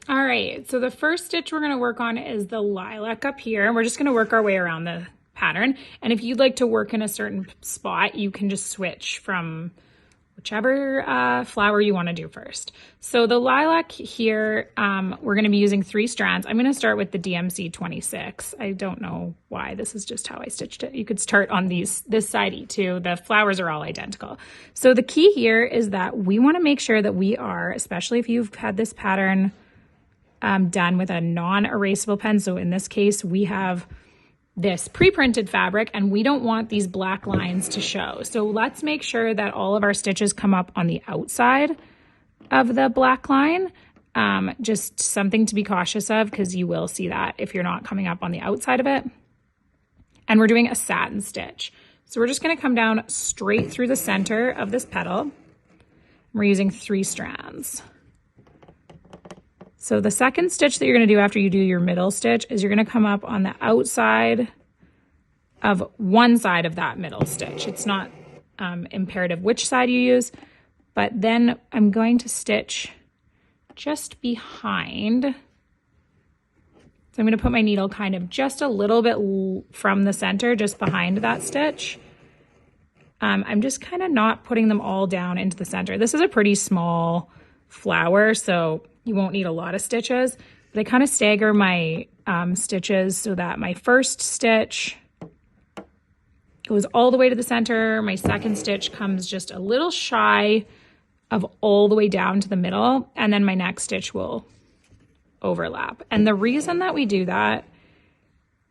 All right, so the first stitch we're gonna work on is the lilac up here. And we're just gonna work our way around the pattern. And if you'd like to work in a certain spot, you can just switch from whichever flower you wanna do first. So the lilac here, we're gonna be using 3 strands. I'm gonna start with the DMC 26. I don't know why, this is just how I stitched it. You could start on this side too. The flowers are all identical. So the key here is that we wanna make sure that we are, especially if you've had this pattern done with a non-erasable pen. So in this case, we have this pre-printed fabric and we don't want these black lines to show. So let's make sure that all of our stitches come up on the outside of the black line. Just something to be cautious of because you will see that if you're not coming up on the outside of it. And we're doing a satin stitch. So we're just gonna come down straight through the center of this petal. We're using 3 strands. So the second stitch that you're going to do after you do your middle stitch is you're going to come up on the outside of one side of that middle stitch. It's not imperative which side you use, but then I'm going to stitch just behind. So I'm going to put my needle kind of just a little bit from the center, just behind that stitch. I'm just kind of not putting them all down into the center. This is a pretty small flower, so you won't need a lot of stitches, but I kind of stagger my stitches so that my first stitch goes all the way to the center. My second stitch comes just a little shy of all the way down to the middle, and then my next stitch will overlap. And the reason that we do that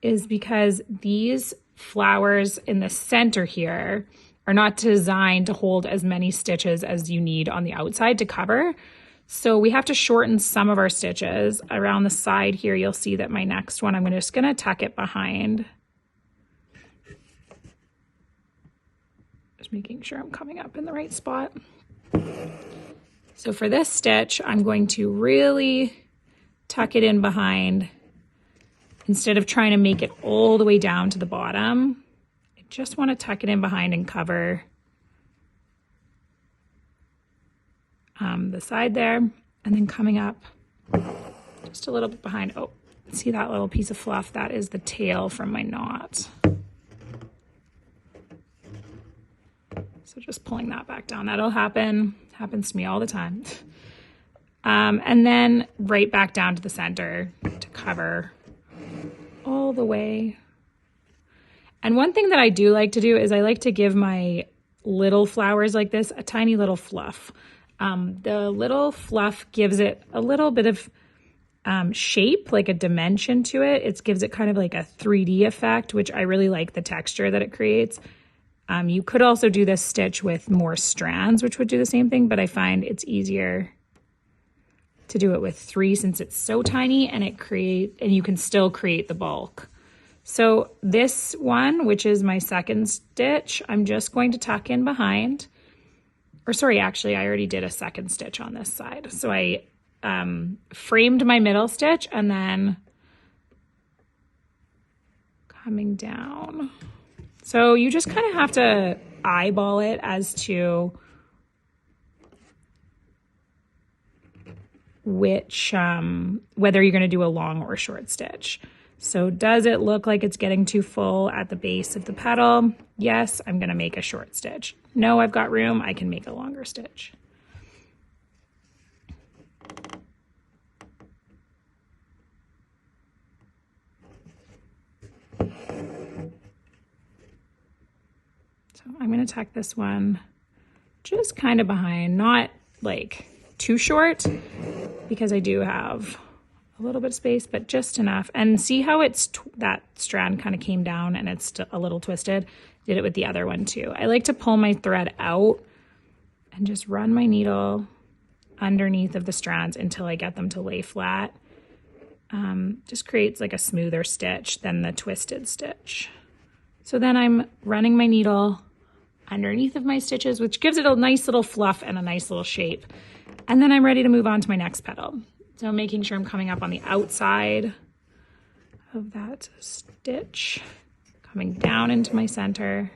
is because these flowers in the center here are not designed to hold as many stitches as you need on the outside to cover. So we have to shorten some of our stitches. Around the side here, you'll see that my next one, I'm just gonna tuck it behind. Just making sure I'm coming up in the right spot. So for this stitch, I'm going to really tuck it in behind instead of trying to make it all the way down to the bottom. I just wanna tuck it in behind and cover the side there, and then coming up just a little bit behind. Oh, see that little piece of fluff? That is the tail from my knot. So just pulling that back down. That'll happens to me all the time. And then right back down to the center to cover all the way. And one thing that I do like to do is I like to give my little flowers like this a tiny little fluff. The little fluff gives it a little bit of shape, like a dimension to it. It gives it kind of like a 3D effect, which I really like the texture that it creates. You could also do this stitch with more strands, which would do the same thing, but I find it's easier to do it with 3 since it's so tiny and you can still create the bulk. So this one, which is my second stitch, I'm just going to tuck in behind. Or sorry, actually, I already did a second stitch on this side. So I framed my middle stitch and then coming down. So you just kind of have to eyeball it as to which, whether you're gonna do a long or short stitch. So does it look like it's getting too full at the base of the petal? Yes, I'm gonna make a short stitch. No, I've got room, I can make a longer stitch. So I'm gonna tuck this one just kind of behind, not like too short because I do have a little bit of space, but just enough. And see how it's that strand kind of came down and it's a little twisted? Did it with the other one too. I like to pull my thread out and just run my needle underneath of the strands until I get them to lay flat. Just creates like a smoother stitch than the twisted stitch. So then I'm running my needle underneath of my stitches, which gives it a nice little fluff and a nice little shape. And then I'm ready to move on to my next petal. So making sure I'm coming up on the outside of that stitch, coming down into my center.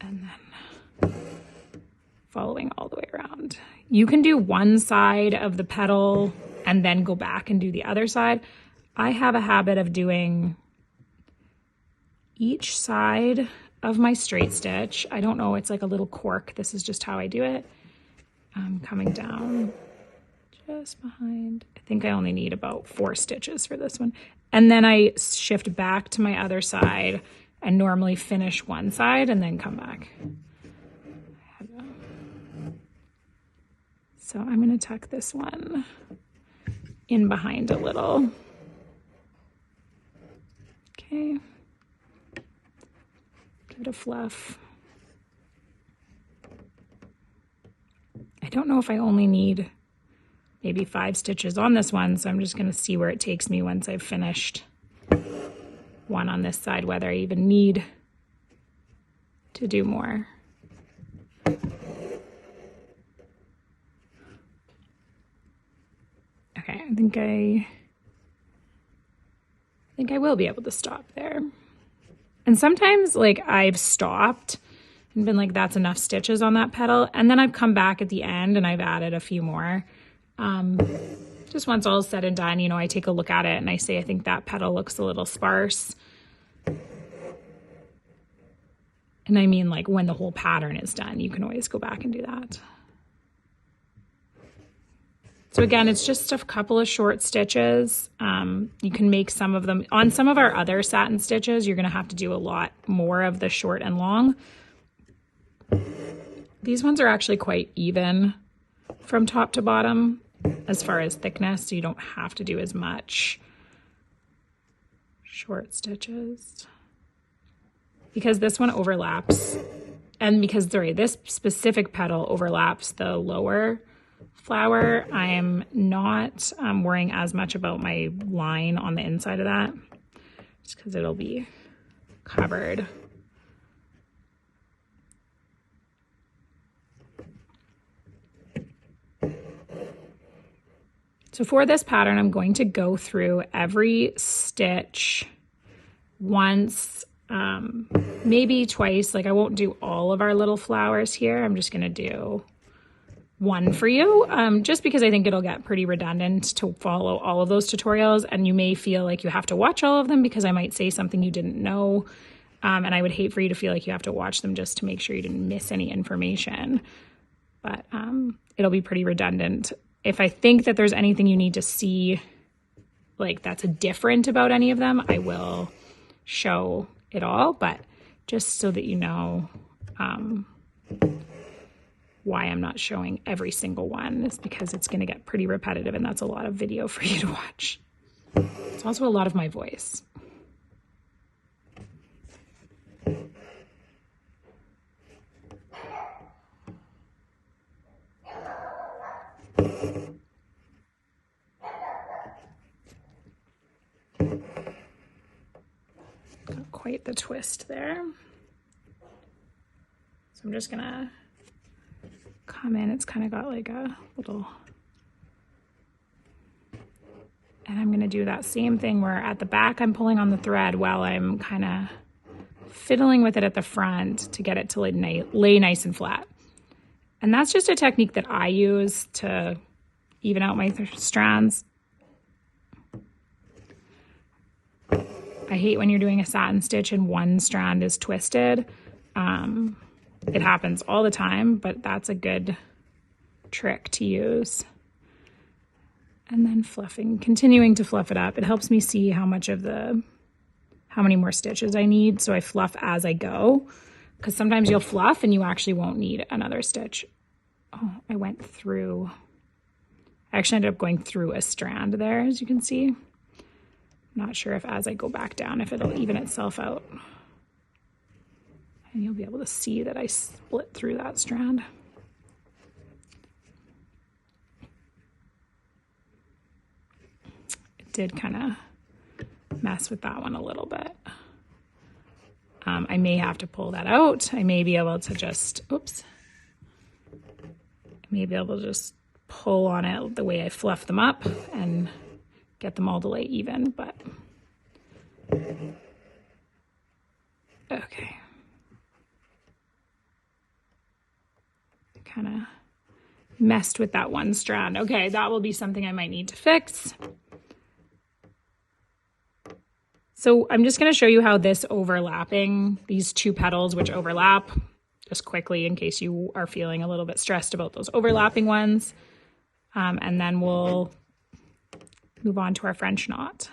And then following all the way around. You can do one side of the petal and then go back and do the other side. I have a habit of doing each side of my straight stitch. I don't know, it's like a little cork. This is just how I do it. I'm coming down just behind. I think I only need about 4 stitches for this one. And then I shift back to my other side and normally finish one side and then come back. So I'm going to tuck this one in behind a little. Okay. Give it a fluff. I don't know if I only need maybe 5 stitches on this one, so I'm just going to see where it takes me once I've finished one on this side, whether I even need to do more. Okay, I think I will be able to stop there. And sometimes like I've stopped and been like, that's enough stitches on that petal. And then I've come back at the end and I've added a few more. Just once all is said and done, you know, I take a look at it and I say, I think that petal looks a little sparse. And I mean, like when the whole pattern is done, you can always go back and do that. So again, it's just a couple of short stitches. You can make some of them, on some of our other satin stitches, you're gonna have to do a lot more of the short and long. These ones are actually quite even from top to bottom as far as thickness, so you don't have to do as much short stitches. Because this one overlaps, and because, sorry, this specific petal overlaps the lower flower, I am not worrying as much about my line on the inside of that, just because it'll be covered. So for this pattern, I'm going to go through every stitch once, maybe twice. Like I won't do all of our little flowers here. I'm just gonna do one for you, just because I think it'll get pretty redundant to follow all of those tutorials, and you may feel like you have to watch all of them because I might say something you didn't know, and I would hate for you to feel like you have to watch them just to make sure you didn't miss any information. But it'll be pretty redundant. If I think that there's anything you need to see, like that's different about any of them, I will show it all, but just so that you know why I'm not showing every single one is because it's going to get pretty repetitive, and that's a lot of video for you to watch. It's also a lot of my voice. Got quite the twist there. So I'm just gonna come in. It's kind of got like a little, and I'm gonna do that same thing where at the back I'm pulling on the thread while I'm kind of fiddling with it at the front to get it to lay nice and flat. And that's just a technique that I use to even out my strands. I hate when you're doing a satin stitch and one strand is twisted. It happens all the time, but that's a good trick to use. And then fluffing, continuing to fluff it up. It helps me see how many more stitches I need, so I fluff as I go, because sometimes you'll fluff and you actually won't need another stitch. Oh, I actually ended up going through a strand there, as you can see. Not sure if as I go back down, if it'll even itself out. And you'll be able to see that I split through that strand. It did kind of mess with that one a little bit. I may have to pull that out. I may be able to just, oops. I may be able to just pull on it the way I fluff them up and get them all to lay even, but okay. kind of messed with that one strand. Okay, that will be something I might need to fix. So I'm just going to show you how this overlapping, these two petals which overlap, just quickly in case you are feeling a little bit stressed about those overlapping ones. And then we'll move on to our French knot.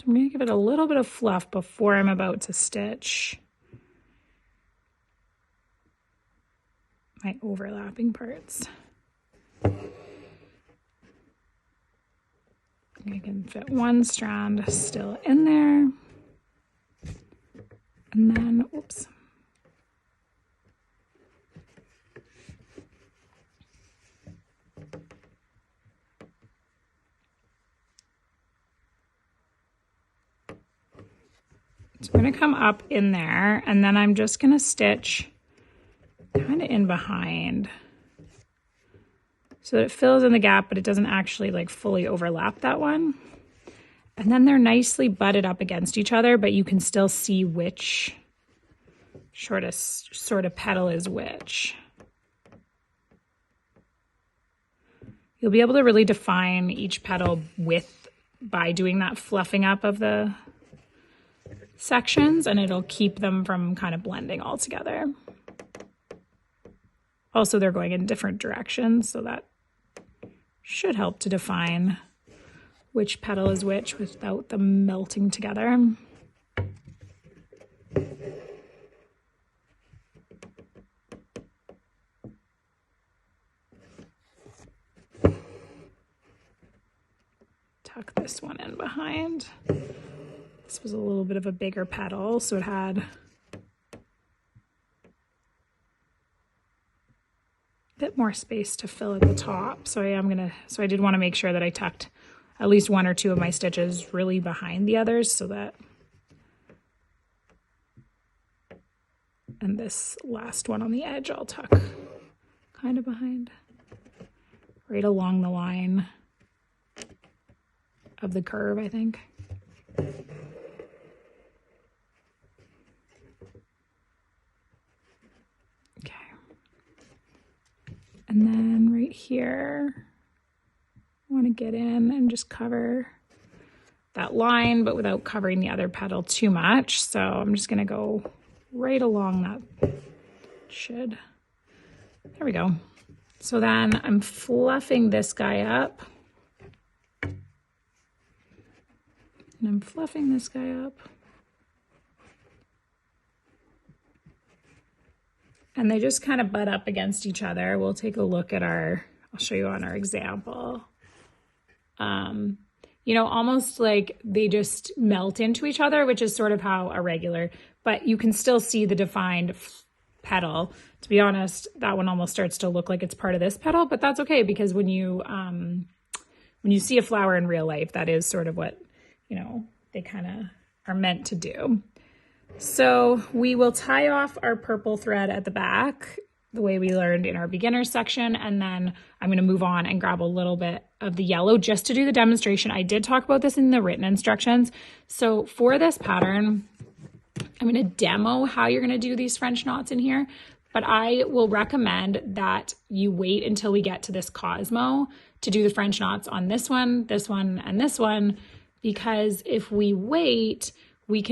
I'm going to give it a little bit of fluff before I'm about to stitch my overlapping parts. I can fit one strand still in there. And then, oops. So I'm going to come up in there, and then I'm just going to stitch kind of in behind so that it fills in the gap, but it doesn't actually like fully overlap that one. And then they're nicely butted up against each other, but you can still see which sort of petal is which. You'll be able to really define each petal by doing that fluffing up of the sections, and it'll keep them from kind of blending all together. Also, they're going in different directions, so that should help to define which petal is which without them melting together. Tuck this one in behind. This was a little bit of a bigger petal, so it had a bit more space to fill at the top. So I did want to make sure that I tucked at least one or two of my stitches really behind the others, so that, and this last one on the edge I'll tuck kind of behind, right along the line of the curve, I think. And then right here, I want to get in and just cover that line, but without covering the other petal too much. So I'm just going to go right along that. There we go. So then I'm fluffing this guy up. And I'm fluffing this guy up. And they just kind of butt up against each other. We'll take a look at I'll show you on our example. You know, almost like they just melt into each other, which is sort of how a regular, but you can still see the defined petal. To be honest, that one almost starts to look like it's part of this petal, but that's okay, because when you see a flower in real life, that is sort of what, you know, they kind of are meant to do. So we will tie off our purple thread at the back the way we learned in our beginner section, and then I'm going to move on and grab a little bit of the yellow just to do the demonstration. I did talk about this in the written instructions. So for this pattern, I'm going to demo how you're going to do these French knots in here, but I will recommend that you wait until we get to this Cosmo to do the French knots on this one, and this one, because if we wait, we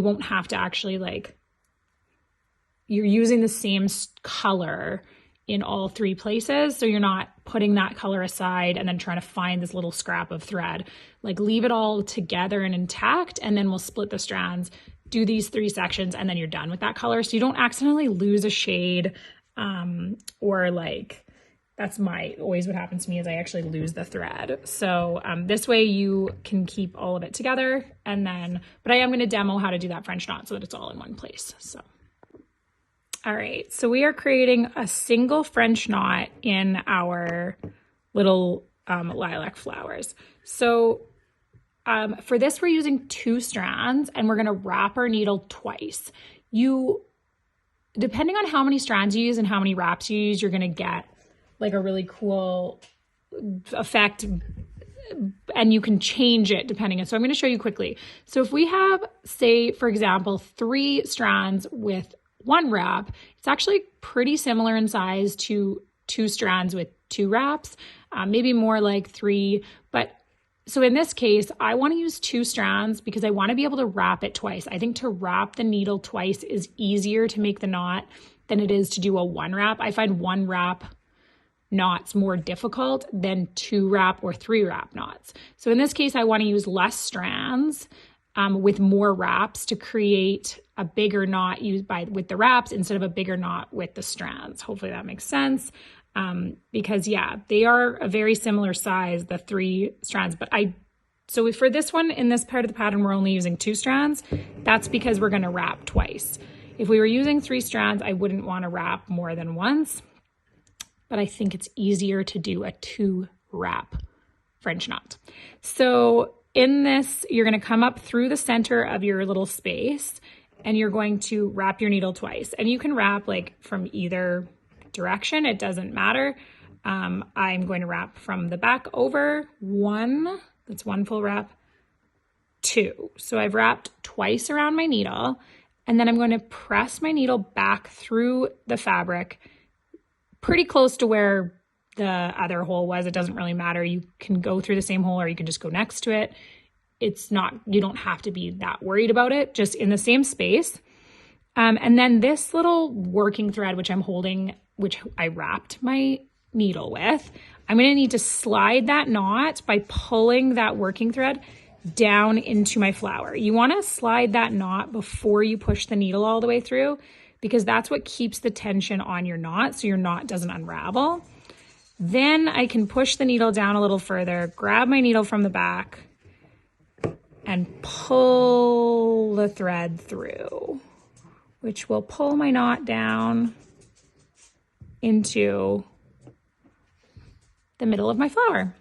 won't have to actually, like, you're using the same color in all three places, so you're not putting that color aside and then trying to find this little scrap of thread. Like, leave it all together and intact, and then we'll split the strands, do these 3 sections, and then you're done with that color, so you don't accidentally lose a shade, or like, that's always what happens to me is I actually lose the thread. So this way you can keep all of it together, and then, but I am going to demo how to do that French knot so that it's all in one place. So All right, so we are creating a single French knot in our little lilac flowers. So for this, we're using 2 strands and we're gonna wrap our needle twice. Depending on how many strands you use and how many wraps you use, you're gonna get like a really cool effect, and you can change it depending on, so I'm gonna show you quickly. So if we have, say, for example, 3 strands with 1 wrap, it's actually pretty similar in size to 2 strands with 2 wraps, maybe more like 3. But so in this case, I want to use 2 strands because I want to be able to wrap it twice. I think to wrap the needle twice is easier to make the knot than it is to do a 1 wrap. I find 1 wrap knots more difficult than 2 wrap or 3 wrap knots. So in this case, I want to use less strands with more wraps to create a bigger knot with the wraps instead of a bigger knot with the strands. Hopefully that makes sense. Because yeah, they are a very similar size, the 3 strands, so for this one, in this part of the pattern, we're only using 2 strands. That's because we're going to wrap twice. If we were using 3 strands, I wouldn't want to wrap more than once, but I think it's easier to do a 2 wrap French knot. So in this, you're going to come up through the center of your little space and you're going to wrap your needle twice. And you can wrap like from either direction, it doesn't matter. I'm going to wrap from the back over 1, that's 1 full wrap, 2. So I've wrapped twice around my needle, and then I'm going to press my needle back through the fabric pretty close to where the other hole was. It doesn't really matter. You can go through the same hole or you can just go next to it. You don't have to be that worried about it, just in the same space. And then this little working thread, which I'm holding, which I wrapped my needle with, I'm going to need to slide that knot by pulling that working thread down into my flower. You want to slide that knot before you push the needle all the way through, because that's what keeps the tension on your knot so your knot doesn't unravel. Then I can push the needle down a little further, grab my needle from the back, and pull the thread through, which will pull my knot down into the middle of my flower.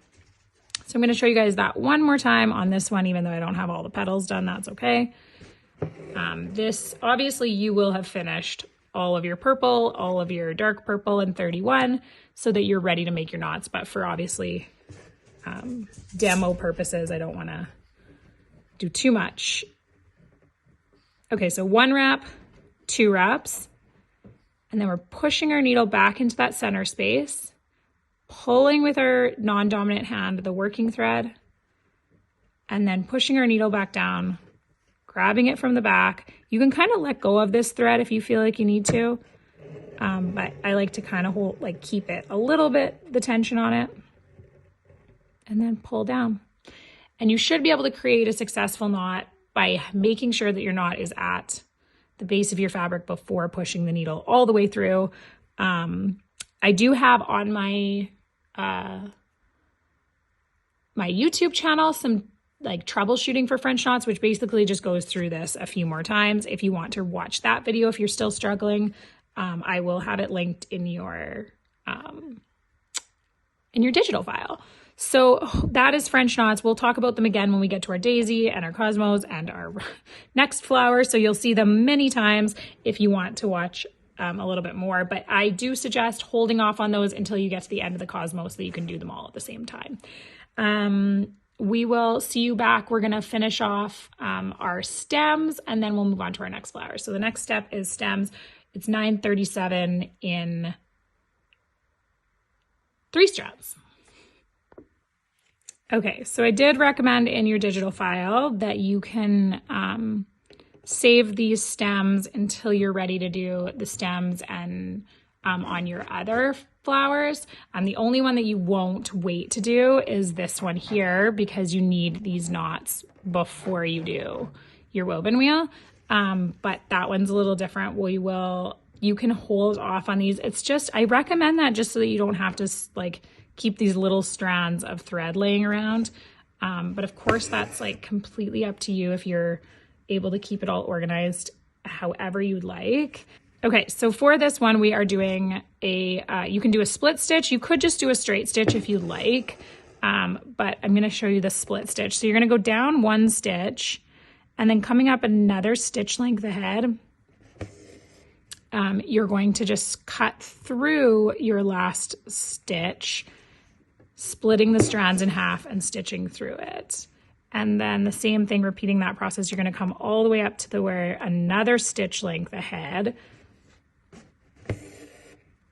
So I'm going to show you guys that one more time on this one, even though I don't have all the petals done, that's okay. This, obviously you will have finished all of your purple, all of your dark purple and 31 so that you're ready to make your knots. But for obviously demo purposes, I don't want to do too much. Okay, so 1 wrap, 2 wraps, and then we're pushing our needle back into that center space, pulling with our non-dominant hand the working thread, and then pushing our needle back down, grabbing it from the back. You can kind of let go of this thread if you feel like you need to, but I like to kind of keep it a little bit, the tension on it, and then pull down. And you should be able to create a successful knot by making sure that your knot is at the base of your fabric before pushing the needle all the way through. I do have on my my YouTube channel some troubleshooting for French knots, which basically just goes through this a few more times. If you want to watch that video, if you're still struggling, I will have it linked in your digital file. So that is French knots. We'll talk about them again when we get to our daisy and our cosmos and our next flower. So you'll see them many times if you want to watch a little bit more, but I do suggest holding off on those until you get to the end of the cosmos so that you can do them all at the same time. We will see you back. We're going to finish off our stems and then we'll move on to our next flower. So the next step is stems. It's 937 in 3 strands. Okay, so I did recommend in your digital file that you can save these stems until you're ready to do the stems and on your other flowers. The only one that you won't wait to do is this one here because you need these knots before you do your woven wheel. But that one's a little different. You can hold off on these. It's just, I recommend that just so that you don't have to keep these little strands of thread laying around. But of course that's completely up to you if you're able to keep it all organized however you'd like. Okay, so for this one, we are doing you can do a split stitch. You could just do a straight stitch if you like, but I'm gonna show you the split stitch. So you're gonna go down one stitch and then coming up another stitch length ahead, you're going to just cut through your last stitch, splitting the strands in half and stitching through it. And then the same thing, repeating that process, you're gonna come all the way up to where another stitch length ahead,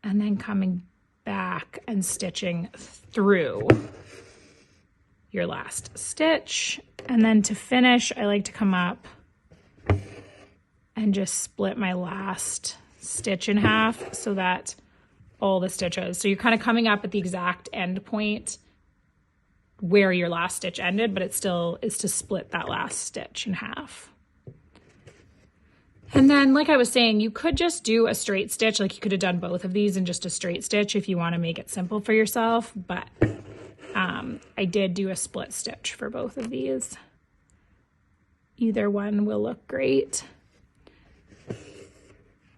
and then coming back and stitching through your last stitch. And then to finish, I like to come up and just split my last stitch in half so that all the stitches, so you're kind of coming up at the exact end point where your last stitch ended, but it still is to split that last stitch in half. And then, like I was saying, you could just do a straight stitch, like you could have done both of these in just a straight stitch if you want to make it simple for yourself, but I did do a split stitch for both of these. Either one will look great.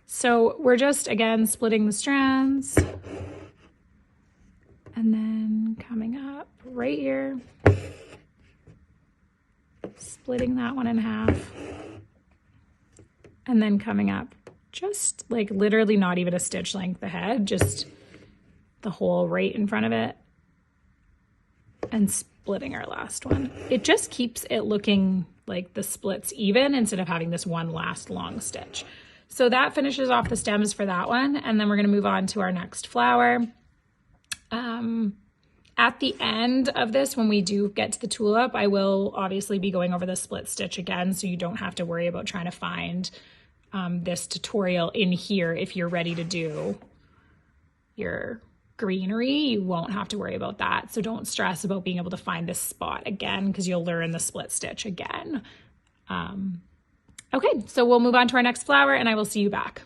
So we're just, again, splitting the strands and then coming up right here, splitting that one in half, and then coming up just like literally not even a stitch length ahead, just the hole right in front of it, and splitting our last one. It just keeps it looking like the splits even instead of having this one last long stitch. So that finishes off the stems for that one, and then we're going to move on to our next flower. At the end of this, when we do get to the tulip, I will obviously be going over the split stitch again, so you don't have to worry about trying to find this tutorial in here. If you're ready to do your greenery, you won't have to worry about that. So don't stress about being able to find this spot again, because you'll learn the split stitch again. Okay, so we'll move on to our next flower and I will see you back.